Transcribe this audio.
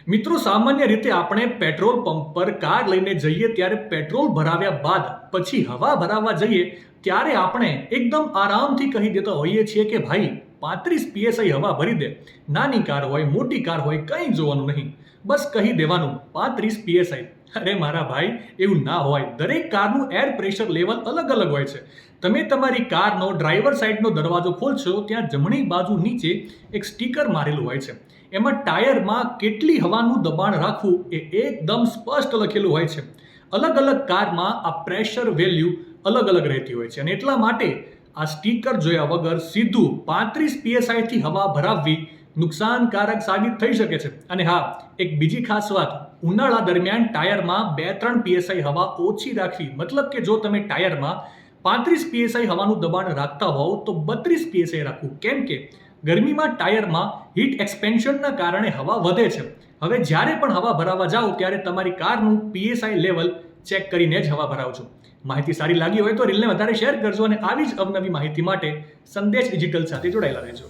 મિત્રો, સામાન્ય રીતે આપણે પેટ્રોલ પંપ પર કાર લઈને જઈએ ત્યારે પેટ્રોલ ભરાવ્યા બાદ પછી હવા ભરાવવા જઈએ ત્યારે આપણે એકદમ આરામથી કહી દેતા હોઈએ છીએ કે ભાઈ 35 પીએસઆઈ હવા ભરી દે. નાની કાર હોય મોટી કાર હોય કંઈ જોવાનું નહીં, બસ કહી દેવાનું 35 પીએસઆઈ. અરે મારા ભાઈ, એવું ના હોય. દરેક કારનું એર પ્રેશર લેવલ અલગ અલગ હોય છે. તમે તમારી કારનો ડ્રાઈવર સાઈડનો દરવાજો ખોલશો ત્યાં જમણી બાજુ નીચે એક સ્ટીકર મારેલું હોય છે. એમાં ટાયરમાં કેટલી હવાનું દબાણ રાખવું એ એકદમ સ્પષ્ટ લખેલું હોય છે. અલગ અલગ કારમાં આ પ્રેશર વેલ્યુ અલગ અલગ રહેતી હોય છે અને એટલા માટે આ સ્ટીકર જોયા વગર સીધું 35 પીએસઆઈથી હવા ભરાવવી નુકસાનકારક સાબિત થઈ શકે છે. અને હા, એક બીજી ખાસ વાત, ઉનાળા દરમિયાન ટાયરમાં 2-3 પીએસઆઈ હવા ઓછી રાખવી. મતલબ કે જો તમે ટાયરમાં 35 પીએસઆઈ હવાનું દબાણ રાખતા હોવ તો 32 પીએસઆઈ રાખવું. કેમ કે ગરમીમાં ટાયરમાં હીટ એક્સપેન્શનના કારણે હવા વધે છે. હવે જ્યારે પણ હવા ભરાવવા જાઓ ત્યારે તમારી કારનું પીએસઆઈ લેવલ ચેક કરીને જ હવા ભરાવજો. માહિતી સારી લાગી હોય તો રીલને વધારે શેર કરજો અને આવી જ અવનવી માહિતી માટે સંદેશ ડિજિટલ સાથે જોડાયેલા રહેજો.